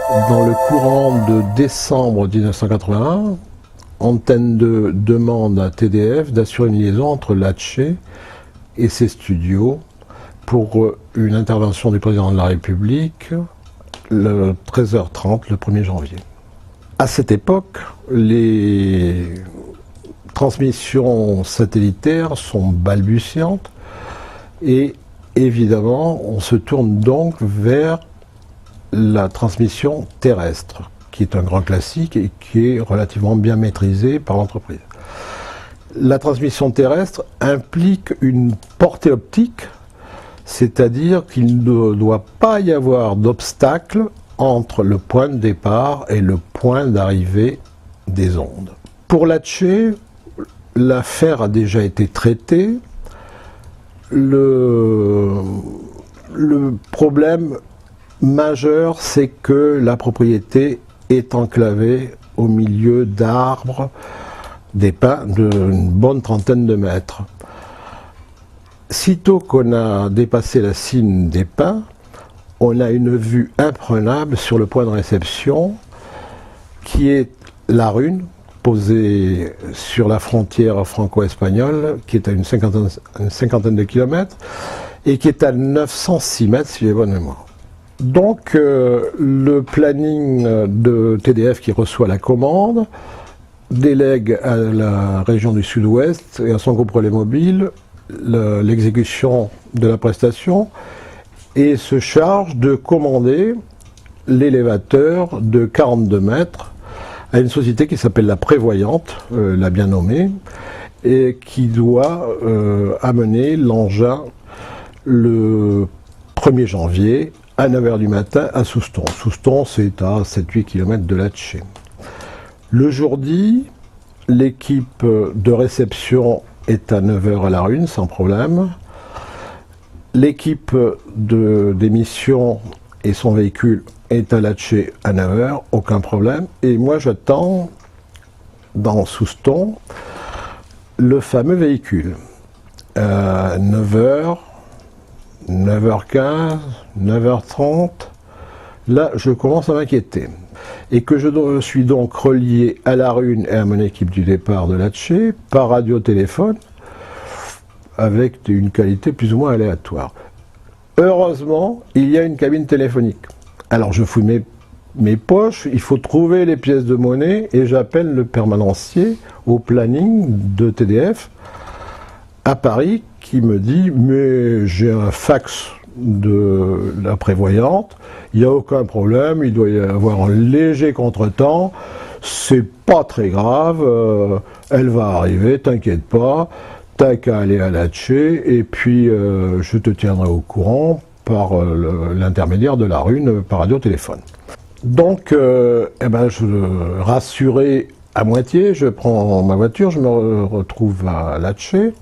Dans le courant de décembre 1981, Antenne 2 demande à TDF d'assurer une liaison entre Latché et ses studios pour une intervention du président de la République le 13h30 le 1er janvier. À cette époque, les transmissions satellitaires sont balbutiantes et évidemment on se tourne donc vers la transmission terrestre, qui est un grand classique et qui est relativement bien maîtrisé par l'entreprise. La transmission terrestre implique une portée optique, c'est-à-dire qu'il ne doit pas y avoir d'obstacle entre le point de départ et le point d'arrivée des ondes. Pour Latché, l'affaire a déjà été traitée. Le problème majeur, c'est que la propriété est enclavée au milieu d'arbres, des pins d'une bonne trentaine de mètres. Sitôt qu'on a dépassé la cime des pins, on a une vue imprenable sur le point de réception qui est la Rune, posée sur la frontière franco-espagnole, qui est à une cinquantaine de kilomètres et qui est à 906 mètres si j'ai bonne mémoire. Donc le planning de TDF qui reçoit la commande délègue à la région du Sud-Ouest et à son groupe relais mobile l'exécution de la prestation et se charge de commander l'élévateur de 42 mètres à une société qui s'appelle La Prévoyante, la bien nommée, et qui doit amener l'engin le 1er janvier à 9h du matin à Souston. Souston, c'est à 7-8 km de Latché. Le jour dit, l'équipe de réception est à 9h à la Rune, sans problème. L'équipe d'émission et son véhicule est à Latché à 9h, aucun problème. Et moi, j'attends, dans Souston, le fameux véhicule. 9h, 9h15, 9h30, là je commence à m'inquiéter. Et que je suis donc relié à la Rune et à mon équipe du départ de Latché par radio-téléphone avec une qualité plus ou moins aléatoire. Heureusement, il y a une cabine téléphonique. Alors je fouille mes poches, il faut trouver les pièces de monnaie et j'appelle le permanencier au planning de TDF à Paris qui me dit « mais j'ai un fax de la prévoyante, il n'y a aucun problème, il doit y avoir un léger contretemps, c'est pas très grave, elle va arriver, t'inquiète pas, t'as qu'à aller à Latché et puis je te tiendrai au courant par l'intermédiaire de la Rune par radio-téléphone ». Donc, je rassuré à moitié, je prends ma voiture, je me retrouve à Latché.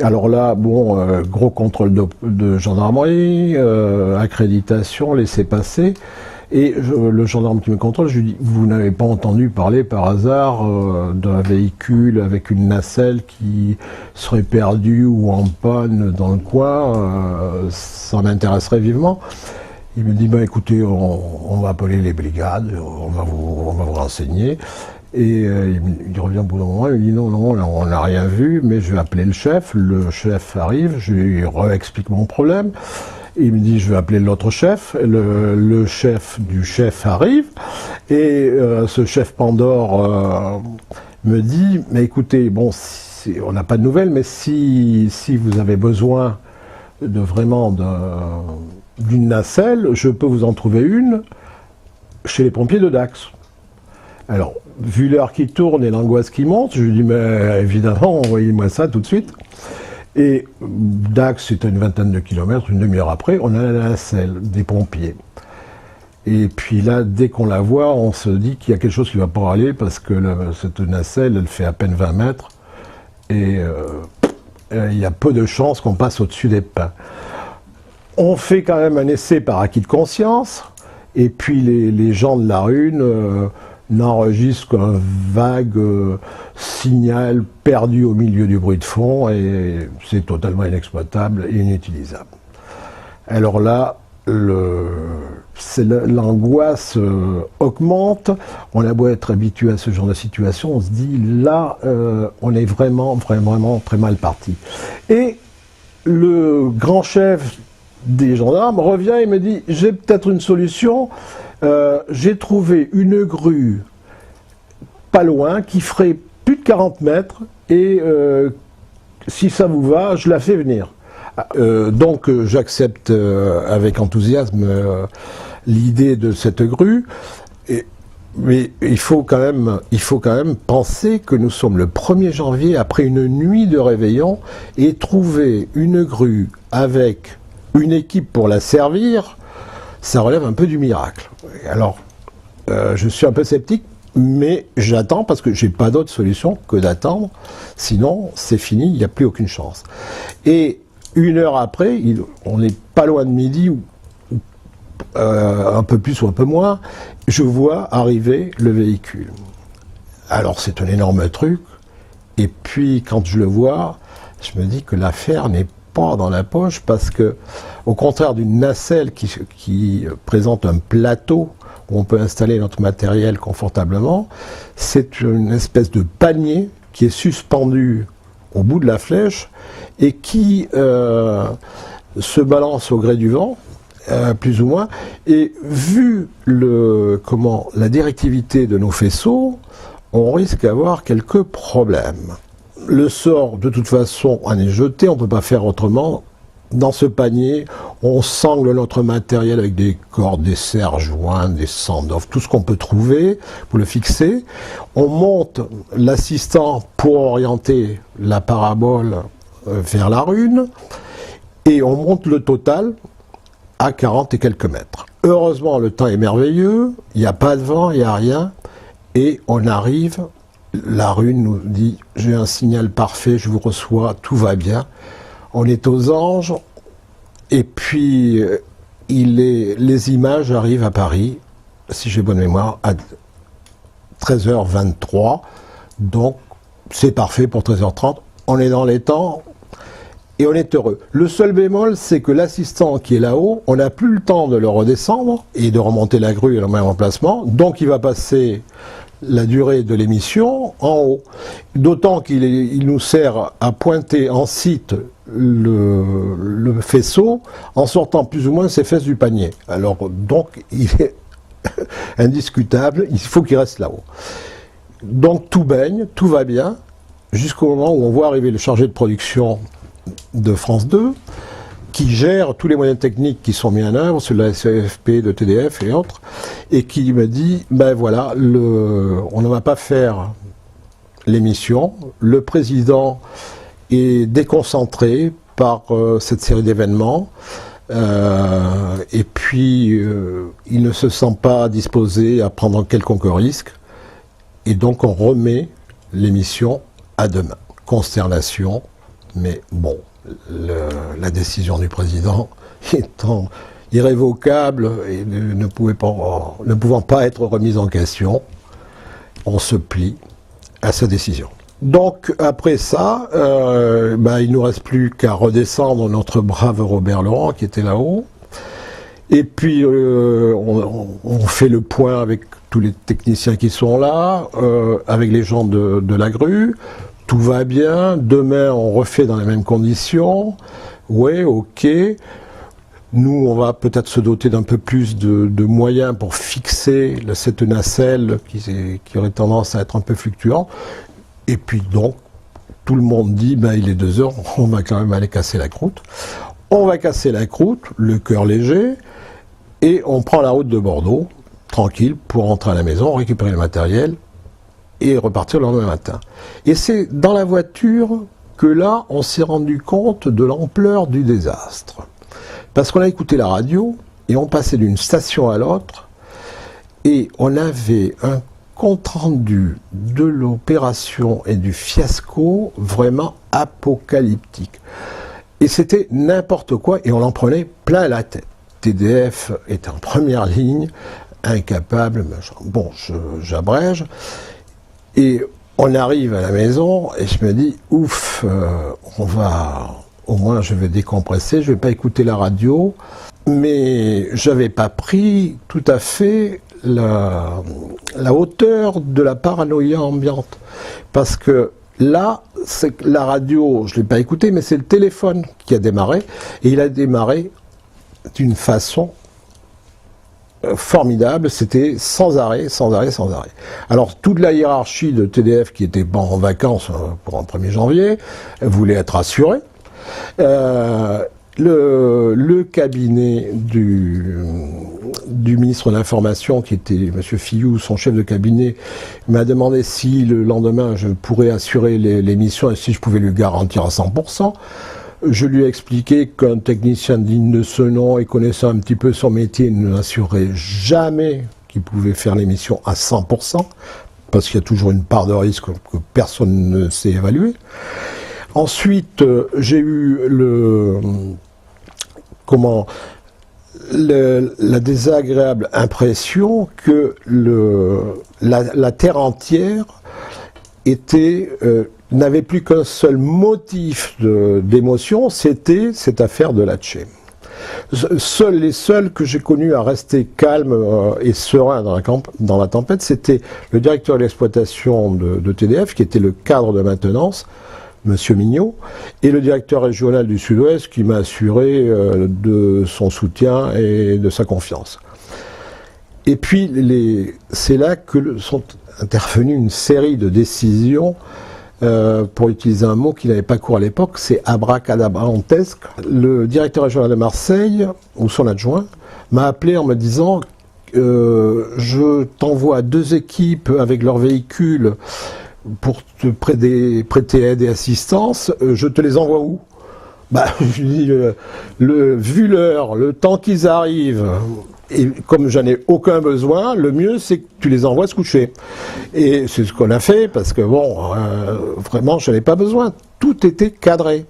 Alors là, bon, gros contrôle de gendarmerie, accréditation, laissez-passer. Et le gendarme qui me contrôle, je lui dis, vous n'avez pas entendu parler par hasard d'un véhicule avec une nacelle qui serait perdue ou en panne dans le coin, ça m'intéresserait vivement. Il me dit, ben écoutez, on va appeler les brigades, on va vous renseigner. Et il revient au bout d'un moment, il me dit non, on n'a rien vu, mais je vais appeler le chef arrive, je lui réexplique mon problème. Il me dit je vais appeler l'autre chef, le chef du chef arrive, et ce chef Pandore me dit, mais écoutez, bon, on n'a pas de nouvelles, mais si vous avez besoin d'une nacelle, je peux vous en trouver une chez les pompiers de Dax. Alors, vu l'heure qui tourne et l'angoisse qui monte, je lui dis, mais évidemment, envoyez-moi ça tout de suite. Et Dax, c'est à une vingtaine de kilomètres, une demi-heure après, on a la nacelle des pompiers. Et puis là, dès qu'on la voit, on se dit qu'il y a quelque chose qui ne va pas aller, parce que cette nacelle, elle fait à peine 20 mètres, et il y a peu de chances qu'on passe au-dessus des pins. On fait quand même un essai par acquis de conscience, et puis les gens de la Rune n'enregistre qu'un vague signal perdu au milieu du bruit de fond et c'est totalement inexploitable et inutilisable. Alors là, l'angoisse augmente. On a beau être habitué à ce genre de situation, on se dit là, on est vraiment très mal parti. Et le grand chef des gendarmes revient et me dit, j'ai peut-être une solution, j'ai trouvé une grue pas loin qui ferait plus de 40 mètres et si ça vous va, je la fais venir. Donc j'accepte avec enthousiasme l'idée de cette grue, mais il faut quand même penser que nous sommes le 1er janvier après une nuit de réveillon et trouver une grue avec une équipe pour la servir, ça relève un peu du miracle. Alors je suis un peu sceptique, mais j'attends parce que j'ai pas d'autre solution que d'attendre, sinon c'est fini, il n'y a plus aucune chance. Et une heure après, on n'est pas loin de midi, ou un peu plus ou un peu moins, je vois arriver le véhicule. Alors c'est un énorme truc, et puis quand je le vois, je me dis que l'affaire n'est pas dans la poche, parce que, au contraire d'une nacelle qui présente un plateau où on peut installer notre matériel confortablement, c'est une espèce de panier qui est suspendu au bout de la flèche et qui se balance au gré du vent, plus ou moins, et vu la directivité de nos faisceaux, on risque d'avoir quelques problèmes. Le sort, de toute façon, en est jeté, on ne peut pas faire autrement. Dans ce panier, on sangle notre matériel avec des cordes, des serre-joints, des sand-off, tout ce qu'on peut trouver pour le fixer. On monte l'assistant pour orienter la parabole vers la rune, et on monte le total à 40 et quelques mètres. Heureusement, le temps est merveilleux, il n'y a pas de vent, il n'y a rien, et on arrive, la rune nous dit « j'ai un signal parfait, je vous reçois, tout va bien ». On est aux anges, et puis les images arrivent à Paris, si j'ai bonne mémoire, à 13h23, donc c'est parfait pour 13h30, on est dans les temps, et on est heureux. Le seul bémol, c'est que l'assistant qui est là-haut, on n'a plus le temps de le redescendre, et de remonter la grue à le même emplacement, donc il va passer la durée de l'émission en haut. D'autant qu'il nous sert à pointer en site le faisceau en sortant plus ou moins ses fesses du panier. Alors donc il est indiscutable, il faut qu'il reste là-haut. Donc tout baigne, tout va bien, jusqu'au moment où on voit arriver le chargé de production de France 2, qui gère tous les moyens techniques qui sont mis en œuvre, sur la CFP, de TDF et autres, et qui me dit, ben voilà, on ne va pas faire l'émission, le président est déconcentré par cette série d'événements, et puis il ne se sent pas disposé à prendre quelconque risque, et donc on remet l'émission à demain. Consternation, mais bon. La décision du président étant irrévocable et ne pouvant pas être remise en question, on se plie à sa décision. Donc après ça, il ne nous reste plus qu'à redescendre notre brave Robert Laurent qui était là-haut, et puis on fait le point avec tous les techniciens qui sont là, avec les gens de la grue. Tout va bien, demain on refait dans les mêmes conditions, ouais, ok. Nous, on va peut-être se doter d'un peu plus de moyens pour fixer cette nacelle qui aurait tendance à être un peu fluctuant. Et puis donc, tout le monde dit, il est 2 heures, on va quand même aller casser la croûte. On va casser la croûte, le cœur léger, et on prend la route de Bordeaux, tranquille, pour rentrer à la maison, récupérer le matériel, et repartir le lendemain matin. Et c'est dans la voiture que là, on s'est rendu compte de l'ampleur du désastre. Parce qu'on a écouté la radio, et on passait d'une station à l'autre, et on avait un compte-rendu de l'opération et du fiasco vraiment apocalyptique. Et c'était n'importe quoi, et on en prenait plein la tête. TDF était en première ligne, incapable, bon, j'abrège. Et on arrive à la maison et je me dis, ouf, on va au moins je vais décompresser, je vais pas écouter la radio. Mais j'avais pas pris tout à fait la hauteur de la paranoïa ambiante. Parce que là, c'est la radio, je l'ai pas écouté, mais c'est le téléphone qui a démarré. Et il a démarré d'une façon formidable, c'était sans arrêt, sans arrêt, sans arrêt. Alors toute la hiérarchie de TDF qui était en vacances pour le 1er janvier, voulait être assurée. Le cabinet du ministre de l'Information, qui était M. Fillou, son chef de cabinet, m'a demandé si le lendemain je pourrais assurer l'émission et si je pouvais lui garantir à 100%. Je lui ai expliqué qu'un technicien digne de ce nom et connaissant un petit peu son métier ne l'assurerait jamais qu'il pouvait faire l'émission à 100%, parce qu'il y a toujours une part de risque que personne ne sait évaluer. Ensuite, j'ai eu la désagréable impression que la terre entière n'avait plus qu'un seul motif d'émotion, c'était cette affaire de Latché. Les seuls que j'ai connus à rester calmes et sereins dans la tempête, c'était le directeur de l'exploitation de TDF, qui était le cadre de maintenance, Monsieur Mignot, et le directeur régional du Sud-Ouest qui m'a assuré de son soutien et de sa confiance. Et puis, c'est là que sont intervenues une série de décisions, pour utiliser un mot qui n'avait pas cours à l'époque, c'est abracadabrantesque. Le directeur régional de Marseille, ou son adjoint, m'a appelé en me disant je t'envoie 2 équipes avec leurs véhicules pour te prêter aide et assistance, je te les envoie où? Je dis, vu l'heure, le temps qu'ils arrivent, et comme j'en ai aucun besoin, le mieux c'est que tu les envoies se coucher. Et c'est ce qu'on a fait, parce que vraiment, je n'en ai pas besoin. Tout était cadré.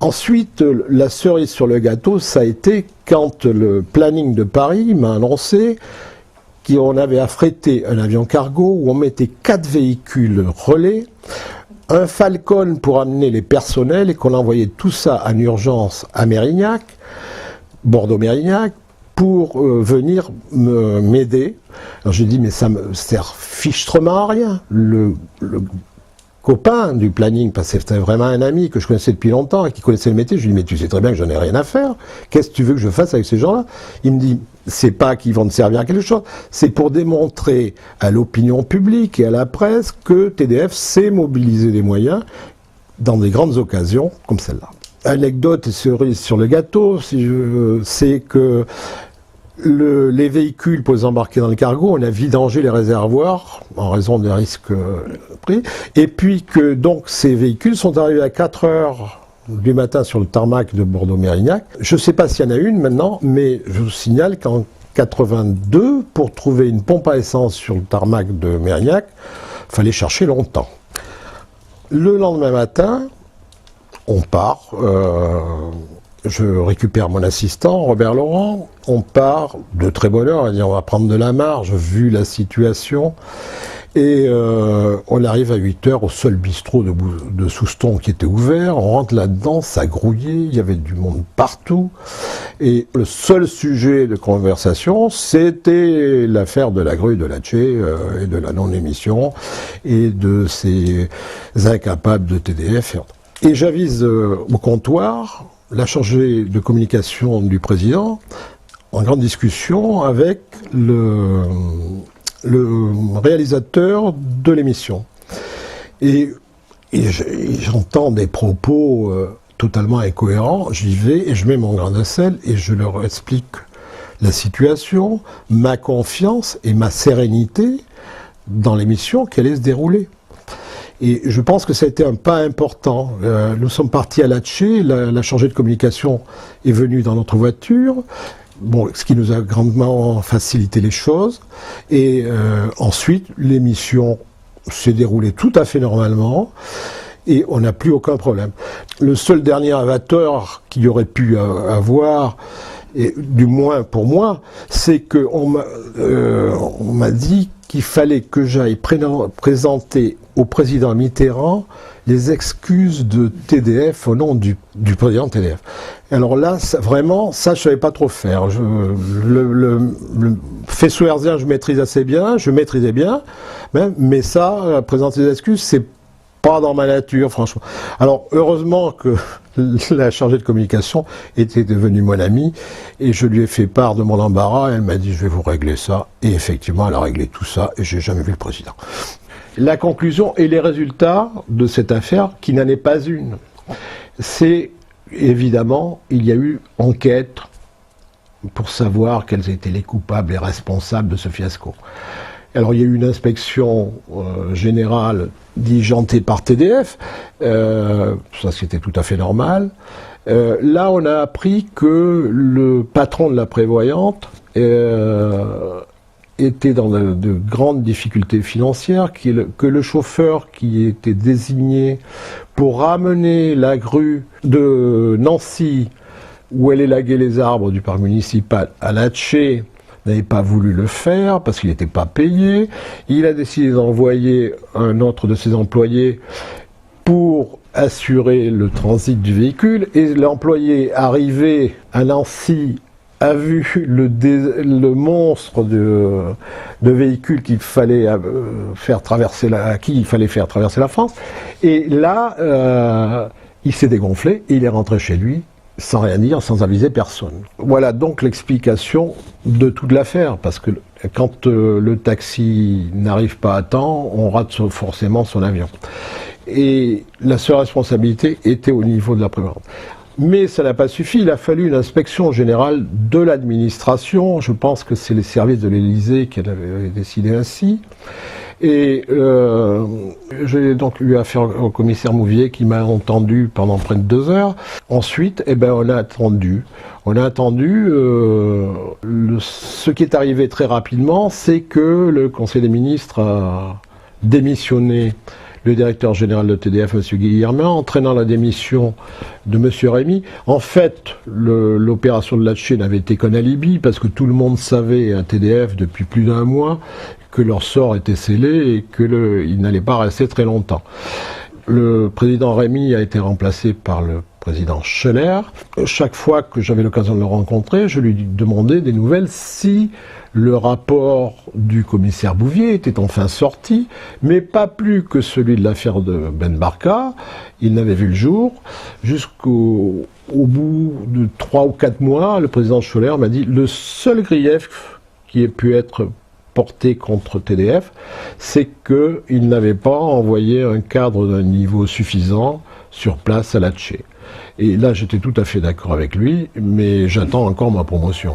Ensuite, la cerise sur le gâteau, ça a été quand le planning de Paris m'a annoncé qu'on avait affrété un avion cargo où on mettait 4 véhicules relais, un Falcon pour amener les personnels et qu'on envoyait tout ça en urgence à Mérignac, Bordeaux-Mérignac, pour venir m'aider. Alors j'ai dit, mais ça me sert fichtrement à rien. Le copain du planning, parce que c'était vraiment un ami que je connaissais depuis longtemps et qui connaissait le métier, je lui dis, mais tu sais très bien que j'en ai rien à faire. Qu'est-ce que tu veux que je fasse avec ces gens-là? Il me dit, c'est pas qu'ils vont te servir à quelque chose, c'est pour démontrer à l'opinion publique et à la presse que TDF sait mobiliser des moyens dans des grandes occasions comme celle-là. Anecdote et cerise sur le gâteau, c'est que les véhicules pour les embarquer dans le cargo, on a vidangé les réservoirs en raison des risques pris, et puis que donc ces véhicules sont arrivés à 4 heures du matin sur le tarmac de Bordeaux-Mérignac. Je ne sais pas s'il y en a une maintenant, mais je vous signale qu'en 82, pour trouver une pompe à essence sur le tarmac de Mérignac, il fallait chercher longtemps. Le lendemain matin, on part, je récupère mon assistant, Robert Laurent, on part de très bonne heure, on va prendre de la marge, vu la situation, et on arrive à 8 heures au seul bistrot de Souston qui était ouvert, on rentre là-dedans, ça grouillait, il y avait du monde partout, et le seul sujet de conversation, c'était l'affaire de la grue de Latché et de la non-émission, et de ces incapables de TDF. Et j'avise au comptoir la chargée de communication du président en grande discussion avec le réalisateur de l'émission. Et j'entends des propos totalement incohérents, j'y vais et je mets mon grain de sel et je leur explique la situation, ma confiance et ma sérénité dans l'émission qui allait se dérouler. Et je pense que ça a été un pas important. Nous sommes partis à Latché, la chargée de communication est venue dans notre voiture, ce qui nous a grandement facilité les choses. Et ensuite, l'émission s'est déroulée tout à fait normalement et on n'a plus aucun problème. Le seul dernier avateur qu'il y aurait pu avoir, et du moins pour moi, c'est qu'on m'a dit qu'il fallait que j'aille présenter au président Mitterrand les excuses de TDF au nom du président TDF. Alors là, vraiment, ça, je savais pas trop faire. Le faisceau herzien, je maîtrisais bien, mais ça, présenter des excuses, c'est pas dans ma nature, franchement. Alors, heureusement que la chargée de communication était devenue mon amie, et je lui ai fait part de mon embarras, elle m'a dit, je vais vous régler ça, et effectivement, elle a réglé tout ça, et j'ai jamais vu le président. La conclusion et les résultats de cette affaire, qui n'en est pas une, c'est, évidemment, il y a eu enquête pour savoir quels étaient les coupables et responsables de ce fiasco. Alors il y a eu une inspection générale diligentée par TDF, ça c'était tout à fait normal. Là on a appris que le patron de la prévoyante était dans de grandes difficultés financières, que le chauffeur qui était désigné pour ramener la grue de Nancy, où elle élaguait les arbres du parc municipal, à Latché, n'avait pas voulu le faire parce qu'il n'était pas payé. Il a décidé d'envoyer un autre de ses employés pour assurer le transit du véhicule, et l'employé arrivé à Nancy a vu le monstre de véhicule qu'il fallait faire traverser à qui il fallait faire traverser la France, et là il s'est dégonflé et il est rentré chez lui sans rien dire, sans aviser personne. Voilà donc l'explication de toute l'affaire, parce que quand le taxi n'arrive pas à temps, on rate forcément son avion. Et la seule responsabilité était au niveau de la prévoyance. Mais ça n'a pas suffi, il a fallu une inspection générale de l'administration, je pense que c'est les services de l'Élysée qui avaient décidé ainsi. Et j'ai donc eu affaire au commissaire Mouvier qui m'a entendu pendant près de 2 heures. Ensuite, on a attendu. Ce qui est arrivé très rapidement, c'est que le Conseil des ministres a démissionné le directeur général de TDF, M. Guillermin, entraînant la démission de M. Rémy. En fait, l'opération de Latché n'avait été qu'un alibi, parce que tout le monde savait à TDF depuis plus d'1 mois que leur sort était scellé et qu'ils n'allaient pas rester très longtemps. Le président Rémy a été remplacé par le président Scheller. Chaque fois que j'avais l'occasion de le rencontrer, je lui demandais des nouvelles si le rapport du commissaire Bouvier était enfin sorti, mais pas plus que celui de l'affaire de Ben Barka. Il n'avait vu le jour. Jusqu'au bout de 3 ou 4 mois, le président Scheller m'a dit « Le seul grief qui ait pu être porté contre TDF, c'est qu'il n'avait pas envoyé un cadre d'un niveau suffisant sur place à Latché. » Et là, j'étais tout à fait d'accord avec lui, mais j'attends encore ma promotion.